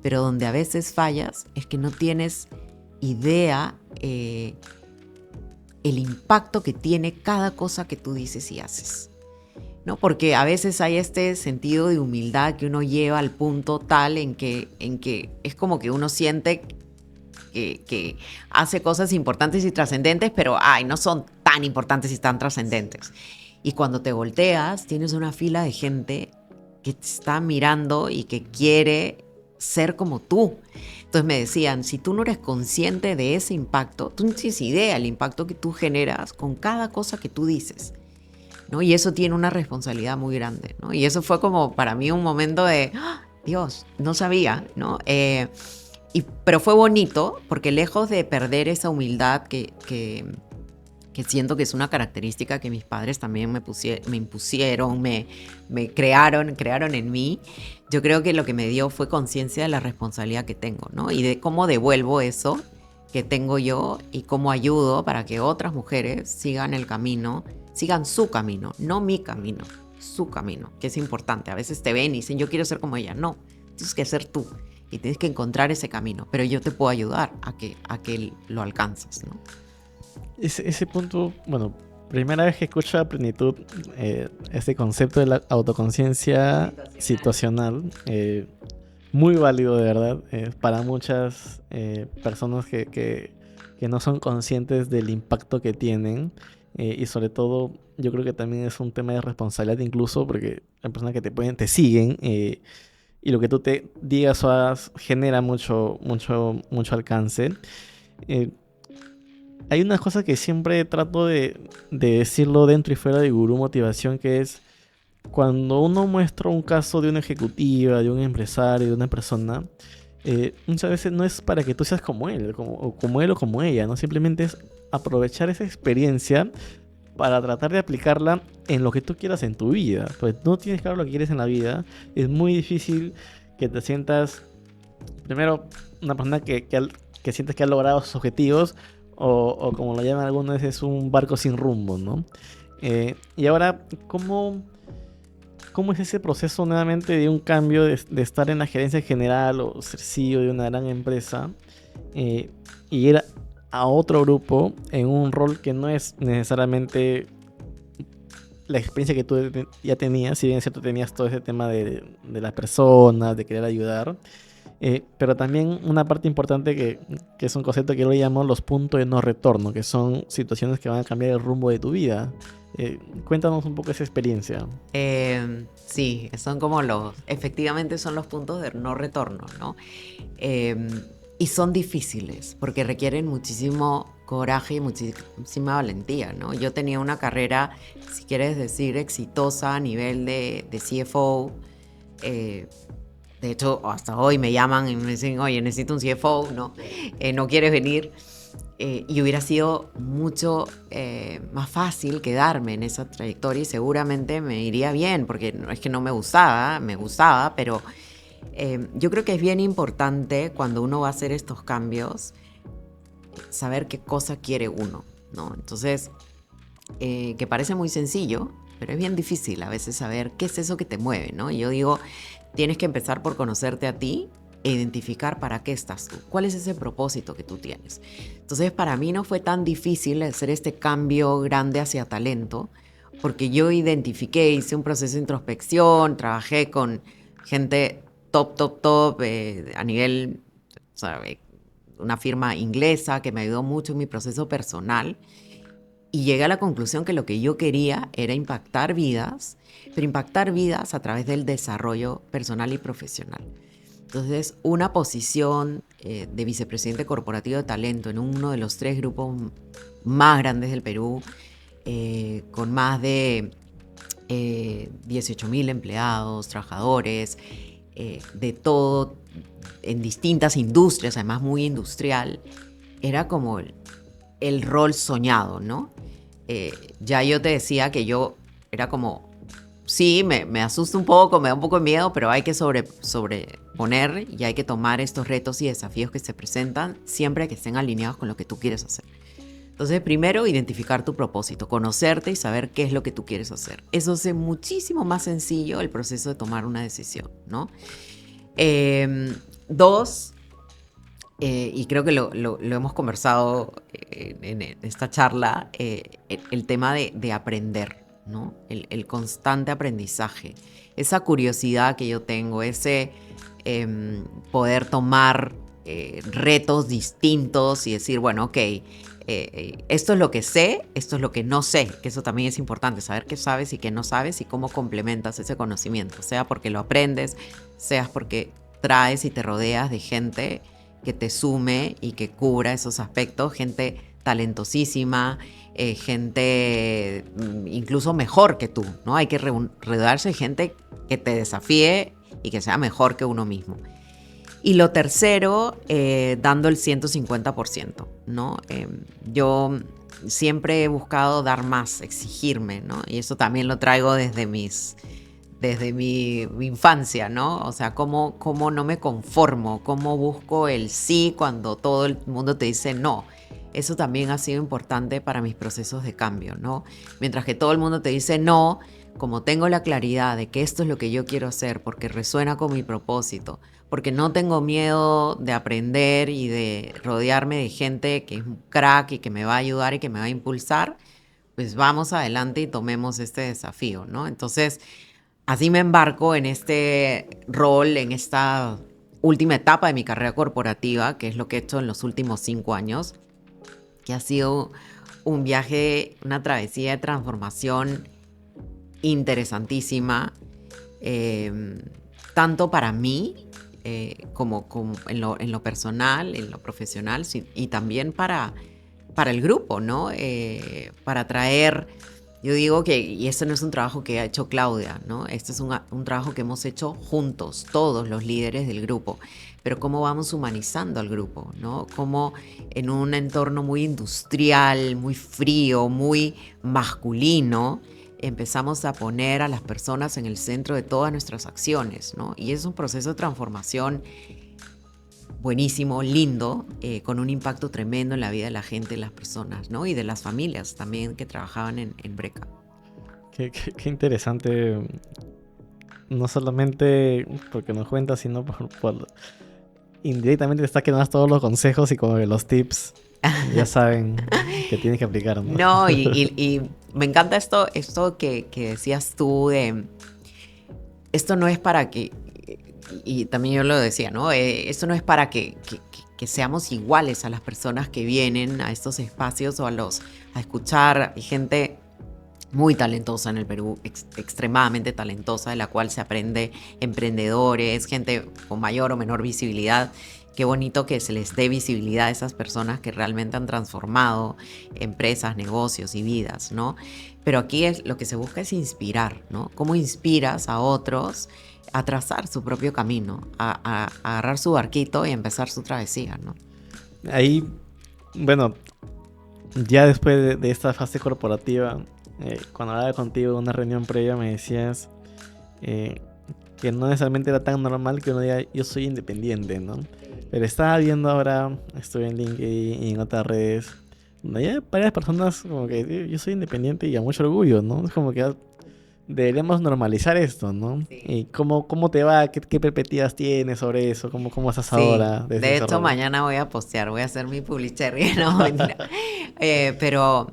S1: pero donde a veces fallas es que no tienes idea el impacto que tiene cada cosa que tú dices y haces, ¿no? Porque a veces hay este sentido de humildad que uno lleva al punto tal en que es como que uno siente que hace cosas importantes y trascendentes, pero no son tan importantes y tan trascendentes. Y cuando te volteas, tienes una fila de gente que te está mirando y que quiere ser como tú. Entonces me decían, si tú no eres consciente de ese impacto, tú no tienes idea del impacto que tú generas con cada cosa que tú dices, ¿no? Y eso tiene una responsabilidad muy grande, ¿no? Y eso fue como para mí un momento de, ¡oh, Dios, no sabía, ¿no? Pero fue bonito porque lejos de perder esa humildad que siento que es una característica que mis padres también me impusieron, me crearon en mí. Yo creo que lo que me dio fue conciencia de la responsabilidad que tengo, ¿no? Y de cómo devuelvo eso que tengo yo y cómo ayudo para que otras mujeres sigan el camino, sigan su camino, no mi camino, su camino, que es importante. A veces te ven y dicen, yo quiero ser como ella. No, tienes que ser tú y tienes que encontrar ese camino, pero yo te puedo ayudar a que lo alcances, ¿no?
S2: Ese punto, bueno, primera vez que escucho a plenitud este concepto de la autoconciencia situacional, muy válido de verdad, para muchas personas que no son conscientes del impacto que tienen, y sobre todo yo creo que también es un tema de responsabilidad incluso porque hay personas que te siguen, y lo que tú te digas o hagas genera mucho alcance. Hay una cosa que siempre trato de decirlo dentro y fuera de Gurú Motivación, que es cuando uno muestra un caso de una ejecutiva, de un empresario, de una persona, muchas veces no es para que tú seas como él, como él o como ella, ¿no? Simplemente es aprovechar esa experiencia para tratar de aplicarla en lo que tú quieras en tu vida. Pues no tienes claro lo que quieres en la vida, es muy difícil que te sientas, primero, una persona que sientes que ha logrado sus objetivos, o como lo llaman algunos, es un barco sin rumbo, ¿no? Y ahora, ¿cómo es ese proceso nuevamente de un cambio de estar en la gerencia general o ser CEO de una gran empresa, y ir a otro grupo en un rol que no es necesariamente la experiencia que tú ya tenías? Si bien es cierto, tenías todo ese tema de las personas, de querer ayudar, Pero también una parte importante que es un concepto que yo le llamo los puntos de no retorno, que son situaciones que van a cambiar el rumbo de tu vida. Cuéntanos un poco esa experiencia.
S1: Sí, son como efectivamente son los puntos de no retorno, ¿no? Y son difíciles porque requieren muchísimo coraje y muchísima valentía, ¿no? Yo tenía una carrera, si quieres decir, exitosa a nivel de CFO. De hecho, hasta hoy me llaman y me dicen, oye, necesito un CFO, ¿no? ¿No quieres venir? Y hubiera sido mucho más fácil quedarme en esa trayectoria y seguramente me iría bien, porque no es que no me gustaba, pero yo creo que es bien importante cuando uno va a hacer estos cambios, saber qué cosa quiere uno, ¿no? Entonces, que parece muy sencillo, pero es bien difícil a veces saber qué es eso que te mueve, ¿no? Y yo digo, tienes que empezar por conocerte a ti e identificar para qué estás tú, cuál es ese propósito que tú tienes. Entonces, para mí no fue tan difícil hacer este cambio grande hacia talento, porque yo identifiqué, hice un proceso de introspección, trabajé con gente top, a nivel, ¿sabe? Una firma inglesa que me ayudó mucho en mi proceso personal. Y llegué a la conclusión que lo que yo quería era impactar vidas, pero impactar vidas a través del desarrollo personal y profesional. Entonces, una posición de vicepresidente corporativo de talento en uno de los 3 grupos más grandes del Perú, con más de 18,000 empleados, trabajadores, de todo, en distintas industrias, además muy industrial, era como el rol soñado, ¿no? Ya yo te decía que yo era como, sí, me asusta un poco, me da un poco de miedo, pero hay que sobreponer y hay que tomar estos retos y desafíos que se presentan siempre que estén alineados con lo que tú quieres hacer. Entonces, primero, identificar tu propósito, conocerte y saber qué es lo que tú quieres hacer. Eso hace muchísimo más sencillo el proceso de tomar una decisión, ¿no? 2, y creo que lo hemos conversado en esta charla, el tema de aprender, ¿no? El constante aprendizaje, esa curiosidad que yo tengo, ese poder tomar retos distintos y decir, bueno, ok, esto es lo que sé, esto es lo que no sé, que eso también es importante, saber qué sabes y qué no sabes y cómo complementas ese conocimiento, sea porque lo aprendes, sea porque traes y te rodeas de gente que te sume y que cubra esos aspectos, gente talentosísima, gente incluso mejor que tú, ¿no? Hay que rodearse de gente que te desafíe y que sea mejor que uno mismo. Y lo tercero, dando el 150%, ¿no? Yo siempre he buscado dar más, exigirme, ¿no? Y eso también lo traigo desde mi infancia, ¿no? O sea, cómo no me conformo, cómo busco el sí cuando todo el mundo te dice no. Eso también ha sido importante para mis procesos de cambio, ¿no? Mientras que todo el mundo te dice no, como tengo la claridad de que esto es lo que yo quiero hacer porque resuena con mi propósito, porque no tengo miedo de aprender y de rodearme de gente que es un crack y que me va a ayudar y que me va a impulsar, pues vamos adelante y tomemos este desafío, ¿no? Entonces, así me embarco en este rol, en esta última etapa de mi carrera corporativa, que es lo que he hecho en los últimos 5 años, que ha sido un viaje, una travesía de transformación interesantísima, tanto para mí como en lo personal, en lo profesional, y también para el grupo, ¿no? Para traer, yo digo que, y este no es un trabajo que ha hecho Claudia, ¿no? Este es un trabajo que hemos hecho juntos, todos los líderes del grupo, pero cómo vamos humanizando al grupo, ¿no? Cómo en un entorno muy industrial, muy frío, muy masculino, empezamos a poner a las personas en el centro de todas nuestras acciones, ¿no? Y es un proceso de transformación buenísimo, lindo, con un impacto tremendo en la vida de la gente, de las personas, ¿no? Y de las familias también que trabajaban en Breca.
S2: Qué interesante, no solamente porque nos cuentas, sino por indirectamente te está que nos das todos los consejos y como que los tips ya saben que tienes que aplicar, ¿no?
S1: No, y me encanta esto que decías tú de, esto no es para que y también yo lo decía, ¿no? Esto no es para que seamos iguales a las personas que vienen a estos espacios o a escuchar. Hay gente muy talentosa en el Perú, extremadamente talentosa, de la cual se aprende, emprendedores, gente con mayor o menor visibilidad. Qué bonito que se les dé visibilidad a esas personas que realmente han transformado empresas, negocios y vidas, ¿no? Pero aquí lo que se busca es inspirar, ¿no? ¿Cómo inspiras a otros a trazar su propio camino, a agarrar su barquito y empezar su travesía, ¿no?
S2: Ahí, bueno, ya después de esta fase corporativa, cuando hablaba contigo en una reunión previa me decías que no necesariamente era tan normal que uno diga yo soy independiente, ¿no? Pero estaba viendo ahora, estoy en LinkedIn y en otras redes, donde hay varias personas como que yo soy independiente y a mucho orgullo, ¿no? Es como que deberíamos normalizar esto, ¿no?
S1: Sí.
S2: ¿Y cómo te va? ¿Qué perspectivas tienes sobre eso? ¿Cómo estás
S1: Sí,
S2: ahora desde
S1: de
S2: ese
S1: hecho
S2: rol?
S1: mañana voy a postear, voy a hacer mi publicherry, no, mentira. Pero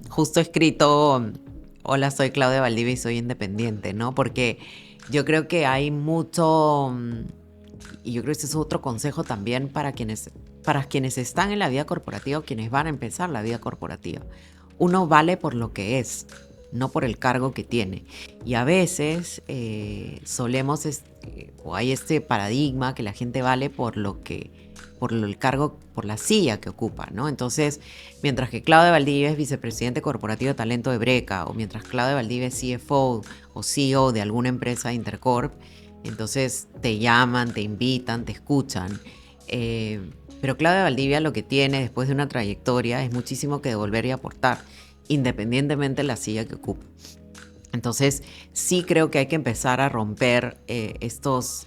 S1: justo he escrito, hola, soy Claudia Valdivia y soy independiente, ¿no? Porque yo creo que hay mucho, y yo creo que ese es otro consejo también para quienes están en la vida corporativa o quienes van a empezar la vida corporativa. Uno vale por lo que es, no por el cargo que tiene. Y a veces solemos, o hay este paradigma que la gente vale por el cargo, por la silla que ocupa, ¿no? Entonces, mientras que Claudia Valdivia es vicepresidente corporativo de talento de Breca, o mientras Claudia Valdivia es CFO o CEO de alguna empresa de Intercorp, entonces te llaman, te invitan, te escuchan. Pero Claudia Valdivia lo que tiene después de una trayectoria es muchísimo que devolver y aportar, independientemente de la silla que ocupa. Entonces, sí creo que hay que empezar a romper estos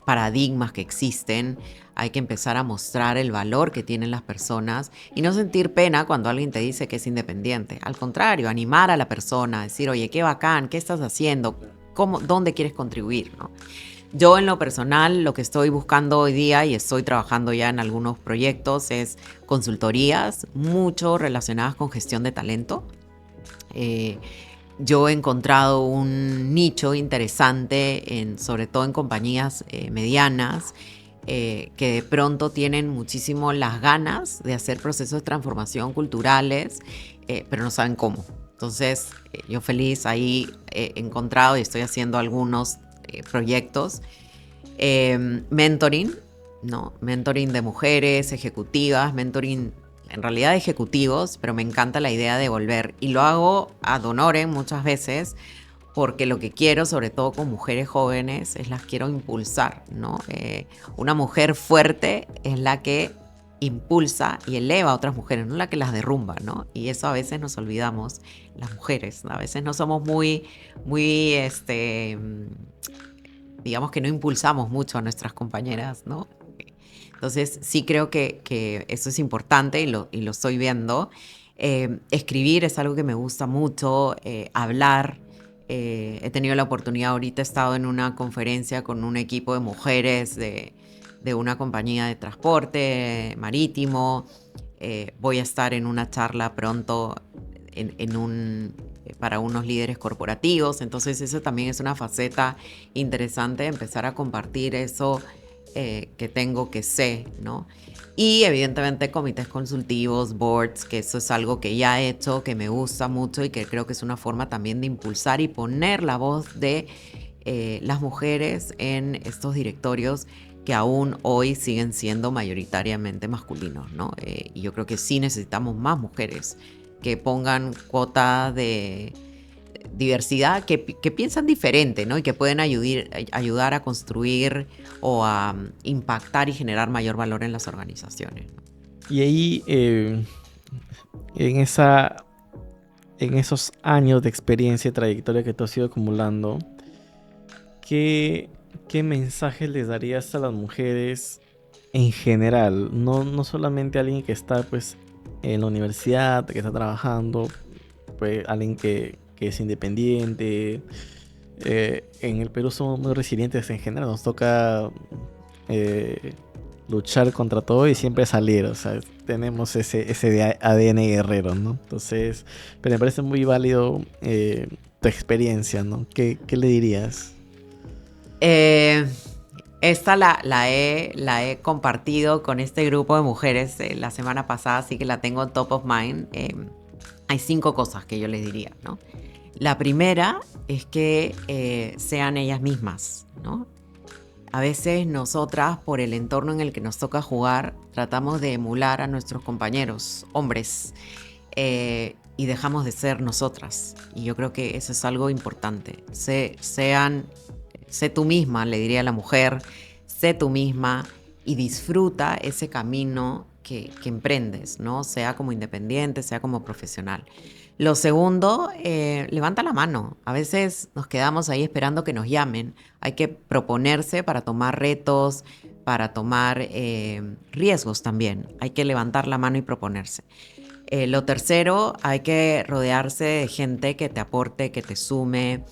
S1: paradigmas que existen. Hay que empezar a mostrar el valor que tienen las personas y no sentir pena cuando alguien te dice que es independiente. Al contrario, animar a la persona, decir, oye, qué bacán, ¿qué estás haciendo? ¿Dónde quieres contribuir, ¿no? Yo en lo personal lo que estoy buscando hoy día y estoy trabajando ya en algunos proyectos es consultorías mucho relacionadas con gestión de talento. Yo he encontrado un nicho interesante, sobre todo en compañías medianas, que de pronto tienen muchísimo las ganas de hacer procesos de transformación culturales, pero no saben cómo. Entonces, yo feliz ahí he encontrado y estoy haciendo algunos proyectos. Mentoring, ¿no? Mentoring de mujeres, ejecutivas, mentoring en realidad de ejecutivos, pero me encanta la idea de volver. Y lo hago ad honorem muchas veces, porque lo que quiero, sobre todo con mujeres jóvenes, es las quiero impulsar, ¿no? Una mujer fuerte es la que impulsa y eleva a otras mujeres, no la que las derrumba, ¿no? Y eso a veces nos olvidamos, las mujeres, ¿no? A veces no somos muy, digamos que no impulsamos mucho a nuestras compañeras, ¿no? Entonces sí creo que eso es importante y lo estoy viendo. Escribir es algo que me gusta mucho, hablar. He tenido la oportunidad, ahorita he estado en una conferencia con un equipo de mujeres de una compañía de transporte marítimo. Voy a estar en una charla pronto para unos líderes corporativos. Entonces eso también es una faceta interesante, empezar a compartir eso que tengo, que sé, ¿no? Y evidentemente comités consultivos, boards, que eso es algo que ya he hecho, que me gusta mucho y que creo que es una forma también de impulsar y poner la voz de las mujeres en estos directorios que aún hoy siguen siendo mayoritariamente masculinos, ¿no? Y yo creo que sí necesitamos más mujeres que pongan cuota de diversidad, que piensan diferente, ¿no? Y que pueden ayudar a construir o a impactar y generar mayor valor en las organizaciones, ¿no?
S2: Y ahí, en esos años de experiencia y trayectoria que tú has ido acumulando, ¿qué mensajes les darías a las mujeres en general? No solamente a alguien que está pues en la universidad, que está trabajando, pues alguien que es independiente. En el Perú somos muy resilientes en general, nos toca luchar contra todo y siempre salir, o sea, tenemos ese ADN guerrero, ¿no? Entonces, pero me parece muy válido tu experiencia, ¿no? ¿Qué le dirías?
S1: Esta la he compartido con este grupo de mujeres la semana pasada, así que la tengo top of mind. Hay 5 cosas que yo les diría, ¿no? La primera es que sean ellas mismas, ¿no? A veces nosotras, por el entorno en el que nos toca jugar, tratamos de emular a nuestros compañeros, hombres, y dejamos de ser nosotras. Y yo creo que eso es algo importante. Sé tú misma, le diría a la mujer, sé tú misma y disfruta ese camino que emprendes, ¿no? Sea como independiente, sea como profesional. Lo segundo, levanta la mano. A veces nos quedamos ahí esperando que nos llamen. Hay que proponerse para tomar retos, para tomar riesgos también. Hay que levantar la mano y proponerse. Lo tercero, hay que rodearse de gente que te aporte, que te sume,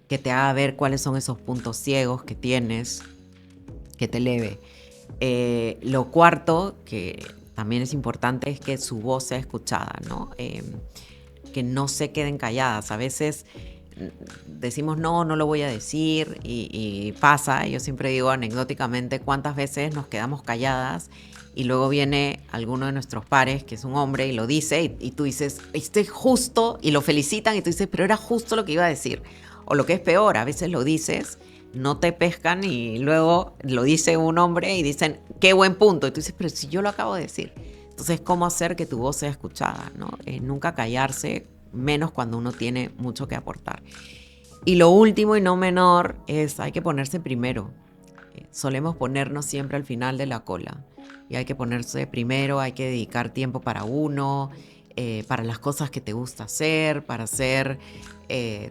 S1: que te haga ver cuáles son esos puntos ciegos que tienes, que te eleve. Lo cuarto, que también es importante, es que su voz sea escuchada, ¿no? Que no se queden calladas. A veces decimos no lo voy a decir y pasa. Yo siempre digo anecdóticamente cuántas veces nos quedamos calladas y luego viene alguno de nuestros pares, que es un hombre, y lo dice y tú dices, estoy justo, y lo felicitan y tú dices, pero era justo lo que iba a decir. O lo que es peor, a veces lo dices, no te pescan y luego lo dice un hombre y dicen, qué buen punto. Y tú dices, pero si yo lo acabo de decir. Entonces, ¿cómo hacer que tu voz sea escuchada, ¿no? Nunca callarse, menos cuando uno tiene mucho que aportar. Y lo último y no menor es, hay que ponerse primero. Solemos ponernos siempre al final de la cola. Y hay que ponerse primero, hay que dedicar tiempo para uno, para las cosas que te gusta hacer, para hacer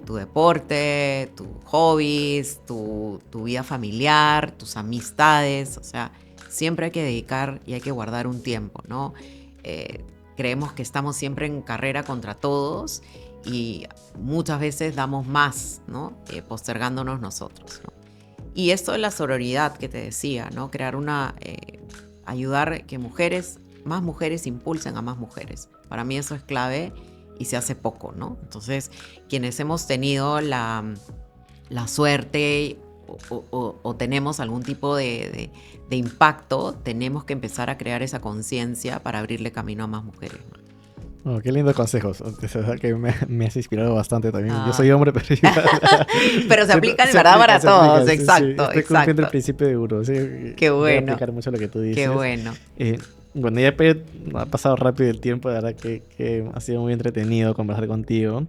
S1: tu deporte, tus hobbies, tu vida familiar, tus amistades. O sea, siempre hay que dedicar y hay que guardar un tiempo, ¿no? Creemos que estamos siempre en carrera contra todos y muchas veces damos más, ¿no? Postergándonos nosotros, ¿no? Y esto de la sororidad que te decía, ¿no? Ayudar que más mujeres impulsen a más mujeres. Para mí eso es clave y se hace poco, ¿no? Entonces, quienes hemos tenido la suerte o tenemos algún tipo de impacto, tenemos que empezar a crear esa conciencia para abrirle camino a más mujeres, ¿no?
S2: Oh, qué lindos consejos. O sea, que me has inspirado bastante también. Yo soy hombre, pero igual,
S1: pero se aplica en verdad para todos.
S2: Sí,
S1: exacto,
S2: sí. Estoy cumpliendo el principio de Uro. Sí,
S1: qué
S2: voy a
S1: bueno.
S2: aplicar mucho lo que tú dices.
S1: Qué bueno.
S2: Bueno, ya ha pasado rápido el tiempo. De verdad que ha sido muy entretenido conversar contigo.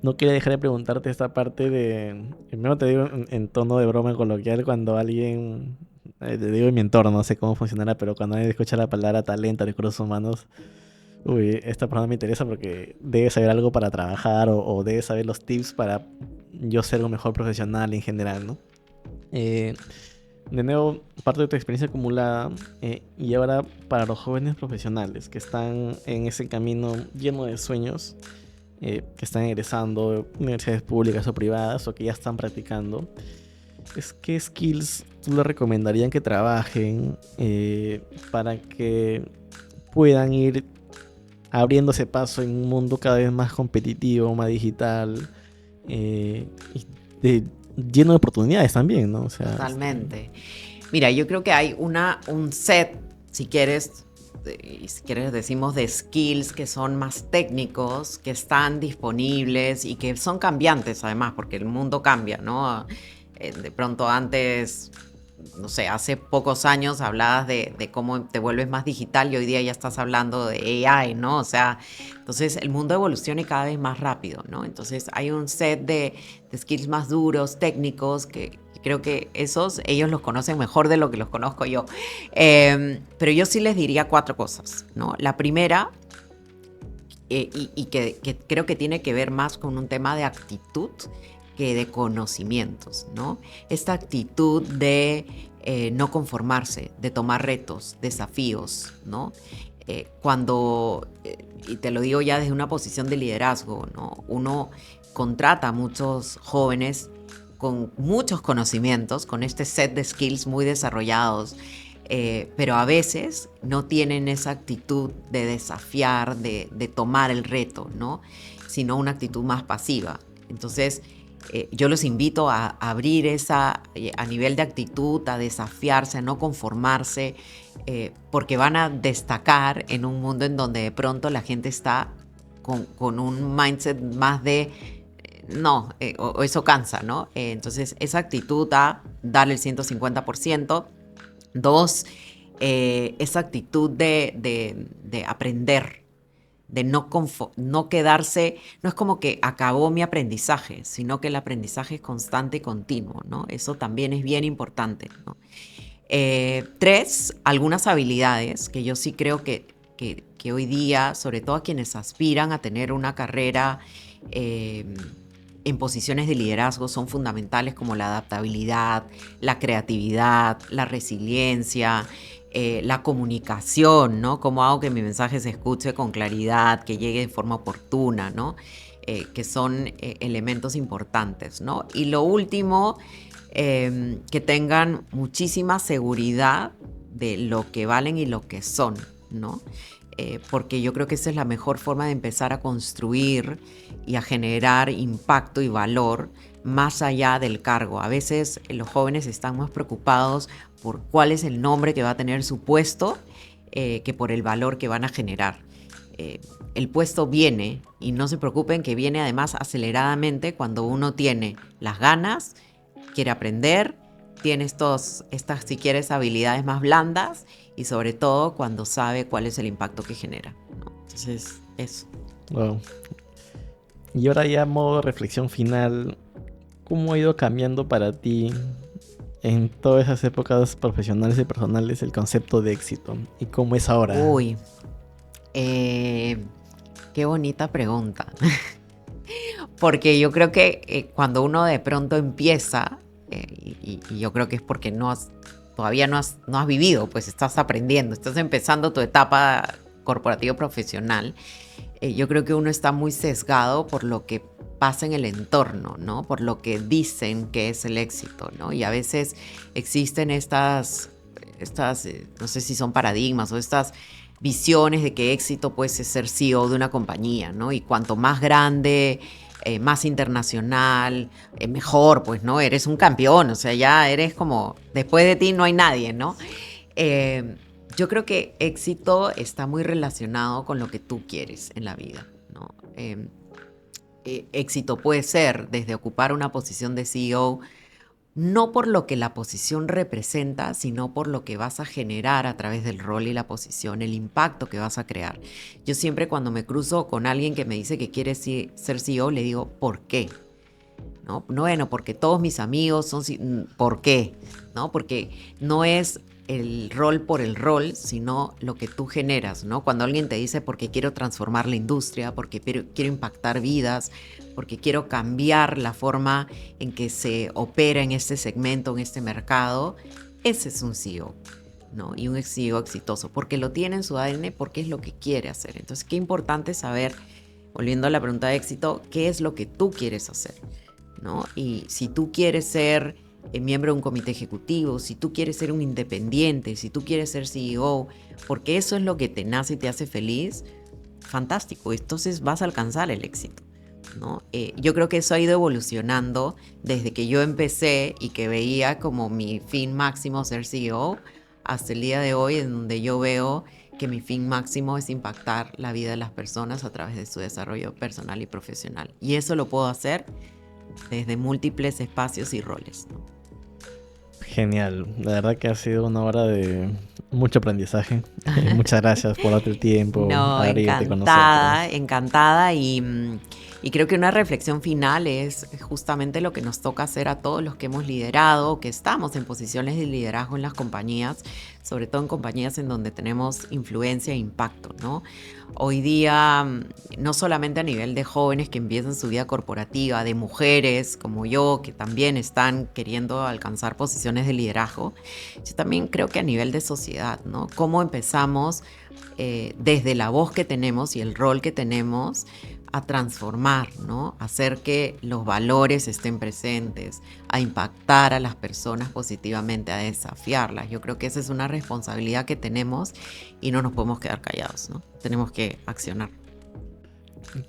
S2: No quería dejar de preguntarte esta parte de... Primero te digo en tono de broma coloquial, cuando alguien... te digo en mi entorno, no sé cómo funcionará, pero cuando alguien escucha la palabra talento, recursos humanos, uy, esta persona me interesa porque debe saber algo para trabajar o debe saber los tips para yo ser un mejor profesional en general, ¿no? De nuevo, parte de tu experiencia acumulada y ahora para los jóvenes profesionales que están en ese camino lleno de sueños, que están egresando de universidades públicas o privadas o que ya están practicando, ¿qué skills tú le recomendarían que trabajen para que puedan ir abriéndose paso en un mundo cada vez más competitivo, más digital y lleno de oportunidades también, ¿no? O sea,
S1: totalmente. Mira, yo creo que hay un set, si quieres decimos de skills que son más técnicos, que están disponibles y que son cambiantes además, porque el mundo cambia, ¿no? De pronto antes, no sé, hace pocos años hablabas de cómo te vuelves más digital y hoy día ya estás hablando de AI, ¿no? O sea, entonces el mundo evoluciona y cada vez más rápido, ¿no? Entonces hay un set de skills más duros, técnicos, que creo que ellos los conocen mejor de lo que los conozco yo. Pero yo sí les diría 4 cosas, ¿no? La primera, y que creo que tiene que ver más con un tema de actitud que de conocimientos, ¿no? Esta actitud de no conformarse, de tomar retos, desafíos, ¿no? Y te lo digo ya desde una posición de liderazgo, ¿no? Uno contrata a muchos jóvenes con muchos conocimientos, con este set de skills muy desarrollados, pero a veces no tienen esa actitud de desafiar, de tomar el reto, ¿no? Sino una actitud más pasiva. Entonces, yo los invito a abrir a nivel de actitud, a desafiarse, a no conformarse, porque van a destacar en un mundo en donde de pronto la gente está con un mindset más de no, o eso cansa, ¿no? Entonces, esa actitud a darle el 150%. Dos, esa actitud de aprender, de no quedarse, no es como que acabó mi aprendizaje, sino que el aprendizaje es constante y continuo, ¿no? Eso también es bien importante, ¿no? Tres, algunas habilidades que yo sí creo que hoy día, sobre todo a quienes aspiran a tener una carrera en posiciones de liderazgo, son fundamentales, como la adaptabilidad, la creatividad, la resiliencia, la comunicación, ¿no? Cómo hago que mi mensaje se escuche con claridad, que llegue de forma oportuna, ¿no? Que son elementos importantes, ¿no? Y lo último, que tengan muchísima seguridad de lo que valen y lo que son, ¿no? Porque yo creo que esa es la mejor forma de empezar a construir y a generar impacto y valor más allá del cargo. A veces los jóvenes están más preocupados por cuál es el nombre que va a tener su puesto que por el valor que van a generar. El puesto viene, y no se preocupen que viene además aceleradamente cuando uno tiene las ganas, quiere aprender, tiene estas, si quieres, habilidades más blandas, y sobre todo cuando sabe cuál es el impacto que genera, ¿no? Entonces, eso.
S2: Wow. Y ahora ya modo reflexión final, ¿cómo ha ido cambiando para ti en todas esas épocas profesionales y personales el concepto de éxito? ¿Y cómo es ahora?
S1: Uy, qué bonita pregunta. Porque yo creo que cuando uno de pronto empieza, y yo creo que es porque todavía no has vivido, pues estás aprendiendo, estás empezando tu etapa corporativa profesional, yo creo que uno está muy sesgado por lo que pasa en el entorno, ¿no? Por lo que dicen que es el éxito, ¿no? Y a veces existen estas no sé si son paradigmas o estas visiones de que éxito puede ser CEO de una compañía, ¿no? Y cuanto más grande, más internacional, mejor, pues, ¿no? Eres un campeón, o sea, ya eres como, después de ti no hay nadie, ¿no? Yo creo que éxito está muy relacionado con lo que tú quieres en la vida, ¿no? Éxito puede ser desde ocupar una posición de CEO, no por lo que la posición representa, sino por lo que vas a generar a través del rol y la posición, el impacto que vas a crear. Yo siempre cuando me cruzo con alguien que me dice que quiere ser CEO, le digo, ¿por qué? ¿No? Bueno, porque todos mis amigos son... ¿Por qué? ¿No? Porque no es el rol por el rol, sino lo que tú generas, ¿no? Cuando alguien te dice porque quiero transformar la industria, porque quiero impactar vidas, porque quiero cambiar la forma en que se opera en este segmento, en este mercado, ese es un CEO, ¿no? Y un CEO exitoso, porque lo tiene en su ADN, porque es lo que quiere hacer. Entonces, qué importante saber, volviendo a la pregunta de éxito, qué es lo que tú quieres hacer, ¿no? Y si tú quieres ser miembro de un comité ejecutivo, si tú quieres ser un independiente, si tú quieres ser CEO, porque eso es lo que te nace y te hace feliz, fantástico, entonces vas a alcanzar el éxito, ¿no? Yo creo que eso ha ido evolucionando desde que yo empecé y que veía como mi fin máximo ser CEO hasta el día de hoy, en donde yo veo que mi fin máximo es impactar la vida de las personas a través de su desarrollo personal y profesional. Y eso lo puedo hacer desde múltiples espacios y roles, ¿no?
S2: Genial, la verdad que ha sido una hora de mucho aprendizaje. Muchas gracias por darte el tiempo,
S1: No,
S2: abrirte con nosotros.
S1: encantada y creo que una reflexión final es justamente lo que nos toca hacer a todos los que hemos liderado, que estamos en posiciones de liderazgo en las compañías, sobre todo en compañías en donde tenemos influencia e impacto, ¿no? Hoy día, no solamente a nivel de jóvenes que empiezan su vida corporativa, de mujeres como yo, que también están queriendo alcanzar posiciones de liderazgo, yo también creo que a nivel de sociedad, ¿no? Cómo empezamos desde la voz que tenemos y el rol que tenemos a transformar, ¿no? Hacer que los valores estén presentes, a impactar a las personas positivamente, a desafiarlas. Yo creo que esa es una responsabilidad que tenemos y no nos podemos quedar callados, ¿no? Tenemos que accionar.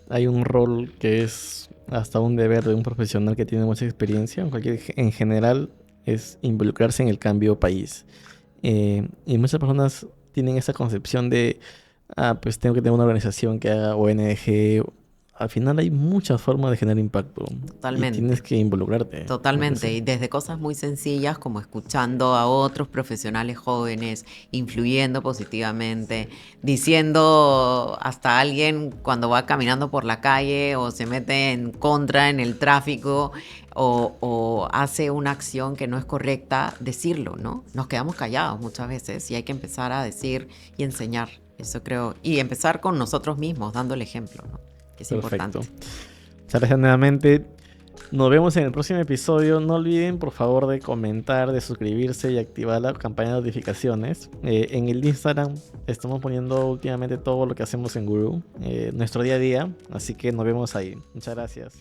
S2: hay un rol que es hasta un deber de un profesional que tiene mucha experiencia, en general, es involucrarse en el cambio país. Y muchas personas tienen esa concepción de, pues tengo que tener una organización que haga ONG. Al final hay muchas formas de generar impacto y tienes
S1: Totalmente.
S2: que involucrarte, porque
S1: Totalmente,
S2: sí.
S1: y desde cosas muy sencillas como escuchando a otros profesionales jóvenes, influyendo positivamente, diciendo hasta alguien cuando va caminando por la calle o se mete en contra en el tráfico o hace una acción que no es correcta, decirlo, ¿no? Nos quedamos callados muchas veces y hay que empezar a decir y enseñar, eso creo, y empezar con nosotros mismos, dando el ejemplo, ¿no? Que es
S2: Perfecto.
S1: importante.
S2: Muchas gracias nuevamente. Nos vemos en el próximo episodio. No olviden, por favor, de comentar, de suscribirse y activar la campaña de notificaciones. En el Instagram estamos poniendo últimamente todo lo que hacemos en Guru, nuestro día a día. Así que nos vemos ahí. Muchas gracias.